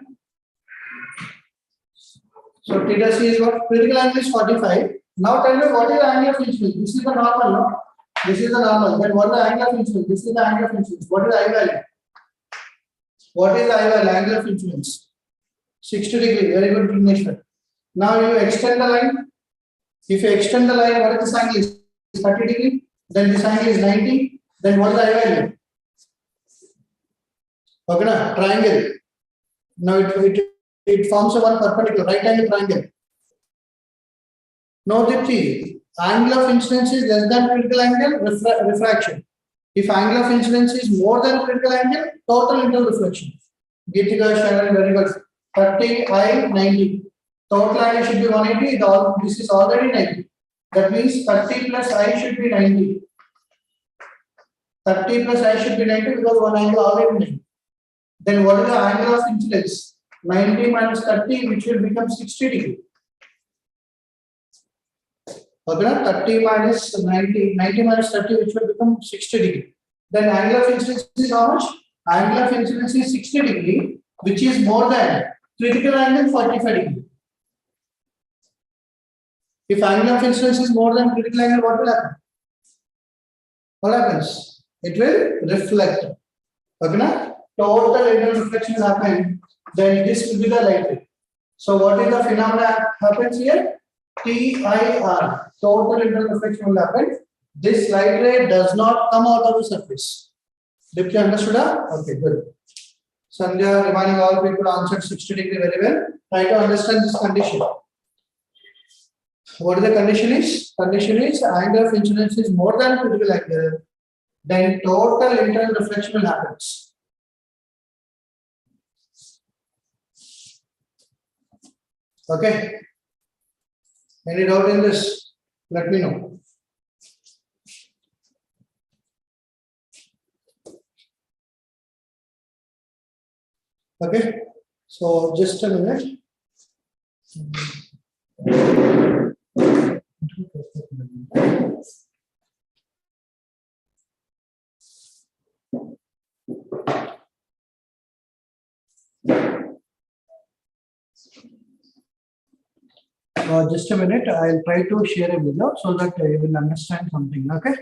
So theta C is what? Critical angle is 45. Now tell me what is the angle of inch field. This is the normal, no? This is the normal. Then what is the angle of incidence? This is the angle of incidence. What is the I value? What is the I value? Angle of incidence. 60 degree. Very good definition. Now you extend the line. If you extend the line, what is this angle? Is 30 degree. Then this angle is 90. Then what is the I value? Okay, na? Triangle. Now it forms a one perpendicular right angle triangle. Now the angle of incidence is less than critical angle, refraction. If angle of incidence is more than critical angle, total internal reflection. Geetika, Sharon, very good. 30, I, 90. Total angle should be 180. This is already 90. That means 30 plus I should be 90. 30 plus I should be 90 because one angle already 90. Then what is the angle of incidence? 90 minus 30, which will become 60 degree. Okay, 30 minus 90, 90 minus 30, which will become 60 degree. Then angle of incidence is how much? Angle of incidence is 60 degree, which is more than critical angle 45 degree. If angle of incidence is more than critical angle, what will happen? What happens? It will reflect. Okay, na? Total internal reflection will happen. Then this will be the light ray. So what is the phenomena happens here? TIR. Total internal reflection will happen. This light ray does not come out of the surface. Did you understood? Okay, good. Sandhya, reminding all people answered 60 degree very well. Try to understand this condition. What the condition is? Condition is angle of incidence is more than critical angle. Then total internal reflection will happen. Okay. Any doubt in this? Let me know. Okay. So just a minute. Just a minute. I'll try to share a video so that you will understand something. Okay.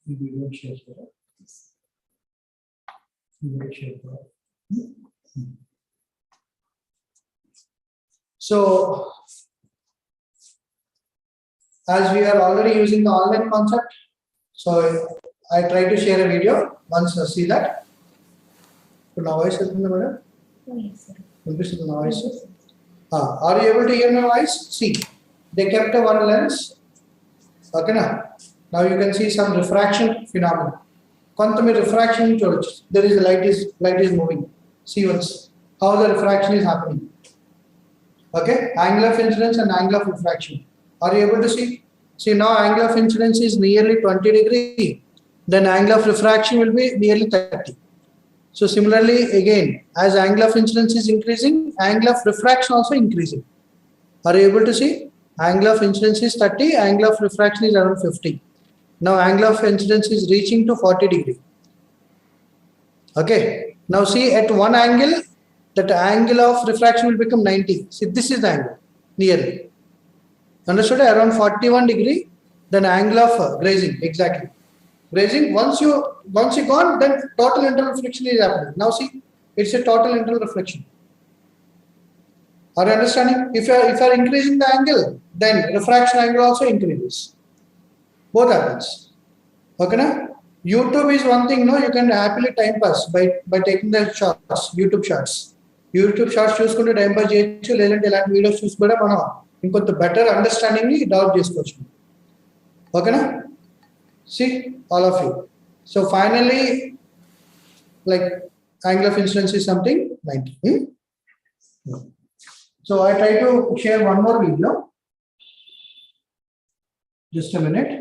Video share. Video share. So, as we are already using the online concept, so I try to share a video. Once you see that. Now, voice is in the middle. Noise. Are you able to hear my voice? See, they kept a one lens. Okay, now you can see some refraction phenomena. Quantum refraction, there is light is moving. See once how the refraction is happening. Okay, angle of incidence and angle of refraction. Are you able to see? See now angle of incidence is nearly 20 degree. Then angle of refraction will be nearly 30. So similarly, again, as angle of incidence is increasing, angle of refraction also increasing. Are you able to see? Angle of incidence is 30, angle of refraction is around 50. Now angle of incidence is reaching to 40 degree. Okay. Now see at one angle, that angle of refraction will become 90. See, this is the angle, nearly. Understood? Around 41 degree, then angle of grazing, exactly. Grazing, once you gone, then total internal reflection is happening. Now see, it's a total internal reflection. Are you understanding? If you are increasing the angle, then refraction angle also increases. Both happens. Okay, na? YouTube is one thing, no, you can happily time pass by taking the shots, YouTube shots. YouTube shots చూసుకుంటే time pass చేయొచ్చు లేదంటే ఇలాంటి videos చూసి కూడా మనం ఇంకొంత better understanding ని develop చేసుకోవచ్చు. ఓకేనా? See all of you. So finally, like angle of incidence is something 90. So I try to share one more video. Just a minute.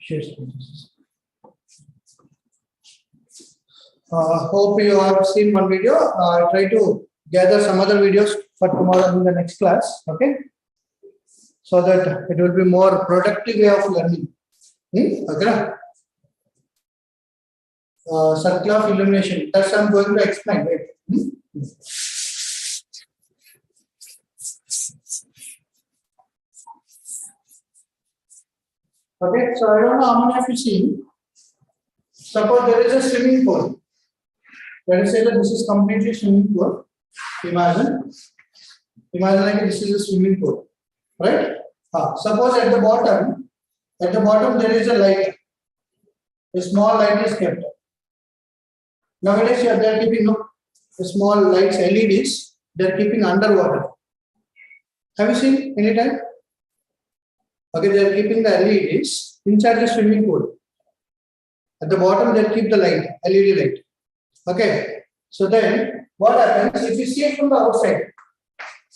Share screen. Hope you have seen one video. Try to gather some other videos for tomorrow in the next class. Okay, so that it will be more productive way of learning. Okay. Circle of illumination. That's I'm going to explain. Right? Okay, so I don't know how many of you seen. Suppose there is a swimming pool. Let us say that this is completely swimming pool. Imagine like this is a swimming pool, right? Suppose at the bottom there is a light. A small light is kept. Nowadays they are keeping the small lights, LEDs. They are keeping underwater. Have you seen any time? Okay, they are keeping the LEDs inside the swimming pool. At the bottom, they keep the light, LED light. Okay, so then what happens if you see it from the outside?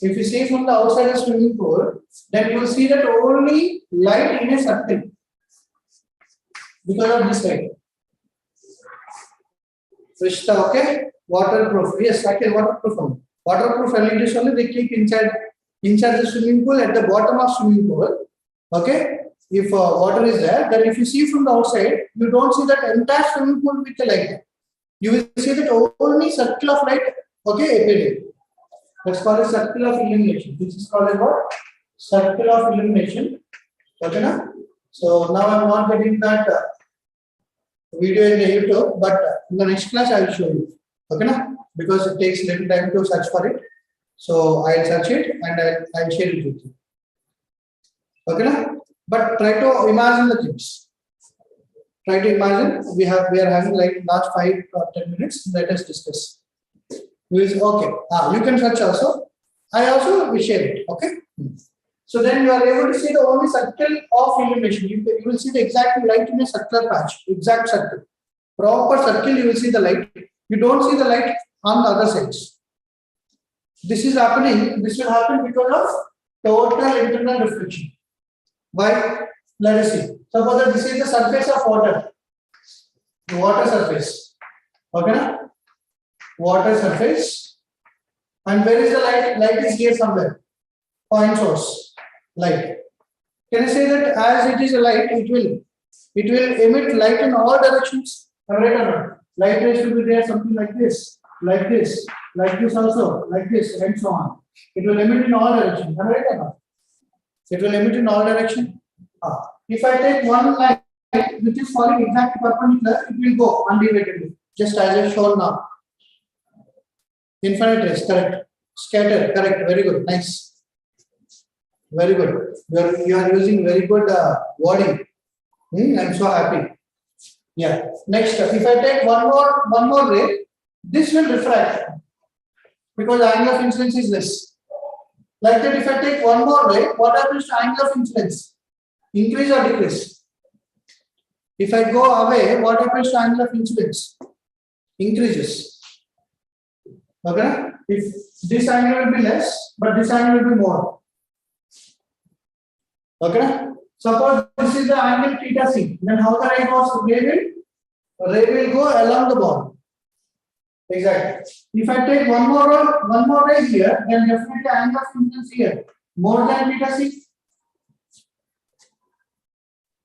If you see from the outside of the swimming pool, then you will see that only light in a circle because of this light. Rishta, okay? Waterproof. Yes, I can waterproof. Waterproof LEDs only they keep inside the swimming pool at the bottom of swimming pool. Okay, if water is there, then if you see from the outside, you don't see that entire swimming pool with the light. You will see that only circle of light, okay, appearing. That's called a circle of illumination. This is called a what? Circle of illumination. Okay, na? So now I'm not getting that video in the YouTube, but in the next class I will show you. Okay, na? Because it takes little time to search for it. So I'll search it and I'll share it with you. Okay, na? But try to imagine the things. Try to imagine. We are having like last 5 or 10 minutes. Let us discuss. Okay. You can search also. I also will share it. Okay. So then you are able to see the only circle of illumination. You will see the exact light in a circular patch. Exact circle. Proper circle. You will see the light. You don't see the light on the other sides. This is happening. This will happen because of total internal reflection. Why? Let us see. Suppose that this is the surface of water. The water surface. Okay, na? Water surface. And where is the light? Light is here somewhere. Point source. Light. Can I say that as it is a light, it will emit light in all directions? Right or not? Light rays will be there something like this also, like this, and so on. It will emit in all directions. Right or not? It will emit in all directions. If I take one light which is falling exactly perpendicular, it will go undividedly, just as I shown now. Infinite rays, correct. Scatter, correct. Very good, nice. Very good. You are using very good wording. I'm so happy. Yeah. Next, if I take one more ray, this will refract because the angle of incidence is less. Like that, if I take one more ray, what happens to angle of incidence? Increase or decrease? If I go away, what happens to angle of incidence? Increases. Okay? If this angle will be less, but this angle will be more. Okay? Suppose this is the angle theta c. Then how the ray goes? Ray will go along the bond. Exactly. If I take one more ray here, then definitely angle of incidence here more than theta c.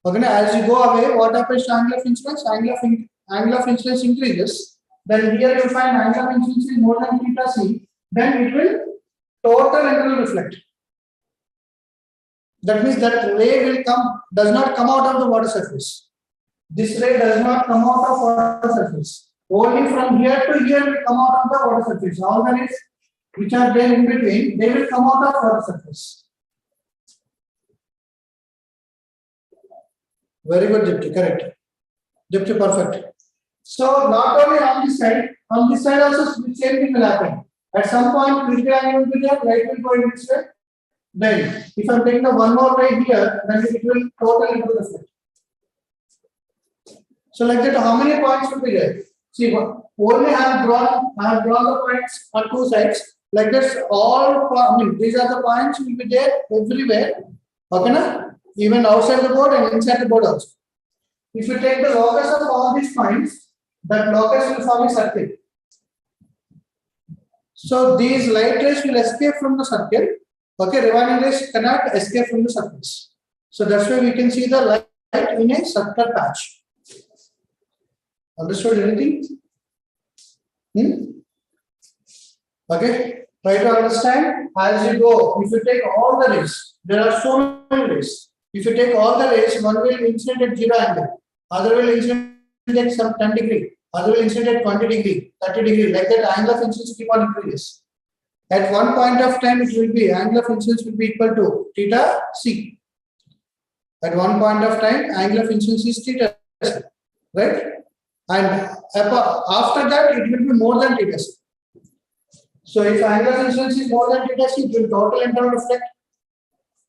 Okay, as you go away, what happens to angle of incidence? Angle of incidence increases. Then here you find angle of incidence is more than theta c. Then it will total internal reflect. That means that ray does not come out of the water surface. This ray does not come out of water surface. Only from here to here will come out of the water surface. All the rays which are there in between, they will come out of water surface. Very good, Dipti, correct. Dipti, perfect. So not only on this side also the same thing will happen. At some point, critical angle will be there, light will go in this way. Then, if I am taking the one more ray here, then it will totally reflect. So like that, how many points will be there? See, only I have drawn the points on two sides. Like this, these are the points will be there everywhere. Okay, na? Even outside the board and inside the board also. if you take the locus of all these points, that locus will form a circle. So these light rays will escape from the circle. Okay, revolving rays cannot escape from the circles. So that's why we can see the light in a circular patch. Understood anything? Okay, try to understand as you go. If you take all the rays, there are so many rays. If you take all the rays, one will incident at 0 angle, other will incident at some 10 degree, other will incident at 20 degree, 30 degree, like that angle of incidence keep on increases. At one point of time, it will be angle of incidence will be equal to theta c. At one point of time, angle of incidence is theta c, right? And after that, it will be more than theta c. So if angle of incidence is more than theta c, it will total internal reflect.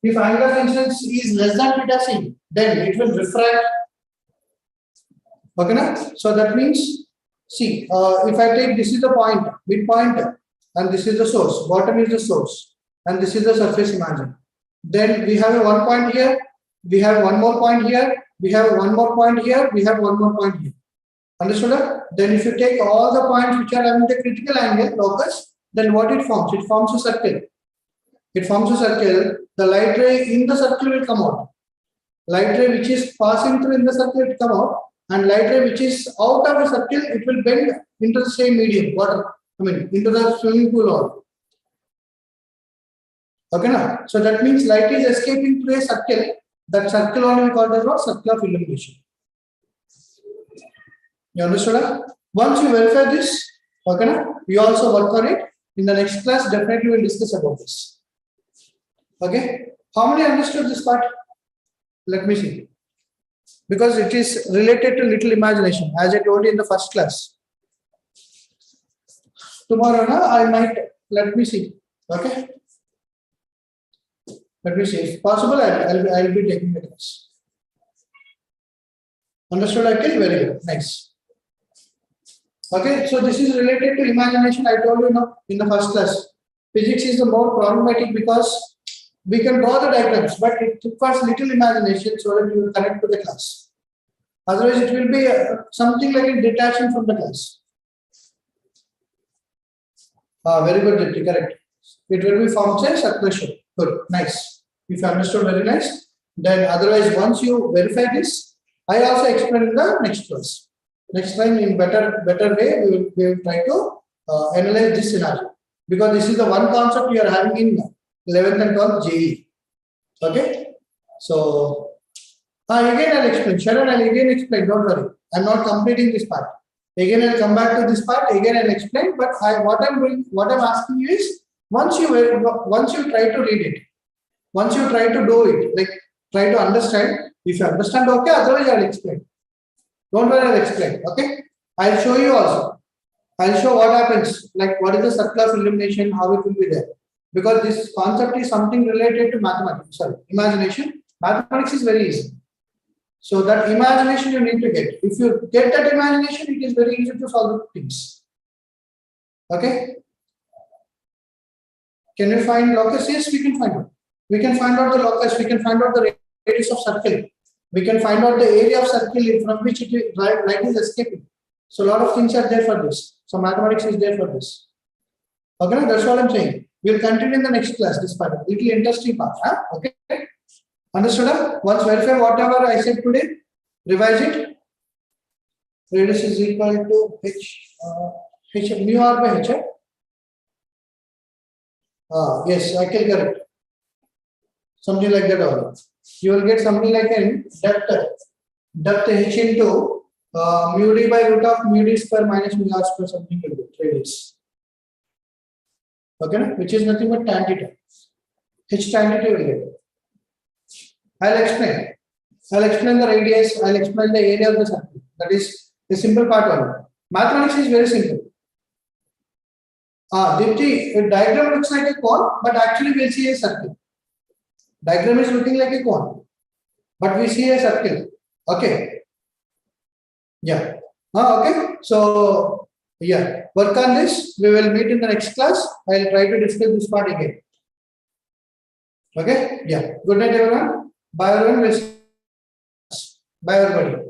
If angle of incidence is less than theta c, then it will refract. Okay, na? So that means, see, if I take this is the point, midpoint, and this is the source, bottom is the source, and this is the surface imagine. Then we have a 1 point here, we have one more point here, we have one more point here, we have one more point here. Understood? Then if you take all the points which are having the critical angle, locus, then what it forms? It forms a circle. It forms a circle. The light ray in the circle will come out. Light ray which is passing through in the circle will come out, and light ray which is out of the circle, it will bend into the same medium, water. I mean, into the swimming pool or. Okay, now. So that means light is escaping through a circle. That circle only we call as what? Circle of illumination. You understood? Once you verify this, okay, now, you also work on it. In the next class, definitely we'll discuss about this. Okay, how many understood this part? Let me see. Because it is related to little imagination, as I told you in the first class. Tomorrow, I might, let me see. Okay, let me see. If possible, I'll be taking the class. Understood, Akhil? Very good. Nice. Okay, so this is related to imagination. I told you now in the first class. Physics is the more problematic because we can draw the diagrams, but it requires little imagination so that you will connect to the class. Otherwise, it will be something like a detachment from the class. Very good, Dipti, correct. It will be formed as circular shape. Good, nice. If you understood, very nice. Then otherwise, once you verify this, I also explain in the next class. Next time, in better way, we will try to analyze this scenario, because this is the one concept you are having in 11th and 12th JE. Okay, so again I'll explain. Sharon, I'll again explain. Don't worry, I'm not completing this part. Again, I'll come back to this part. Again, I'll explain. But what I'm asking you is, once you try to read it, once you try to do it, like try to understand. If you understand, okay. Otherwise, I'll explain. Don't worry, I'll explain. Okay, I'll show you also. I'll show what happens. Like what is the circle of illumination, how it will be there. Because this concept is something related to mathematics. Sorry, imagination. Mathematics is very easy. So that imagination you need to get. If you get that imagination, it is very easy to solve things. Okay. Can we find locus? Yes, we can find out. We can find out the locus. We can find out the radius of circle. We can find out the area of circle from which light is escaping. So a lot of things are there for this. So mathematics is there for this. Okay, that's what I'm saying. We'll continue in the next class. This part, little interesting part. Huh? Okay. Understood? Once verify whatever I said today, revise it. Radius is equal to h mu r by h. Yes, I can get it. Something like that. All. You will get something like an depth h into mu d by root of mu d square minus mu r square, something like that. Radius. Okay, which is nothing but tan theta. H tan theta you will get. I'll explain. I'll explain the radius. I'll explain the area of the circle. That is the simple part only. Mathematics is very simple. Dipti, a diagram looks like a cone, but actually we'll see a circle. Diagram is looking like a cone, but we see a circle. Okay. Yeah. Okay. So yeah, work on this. We will meet in the next class. I'll try to discuss this part again. Okay. Yeah. Good night, everyone. Bye, everyone. Bye, everybody.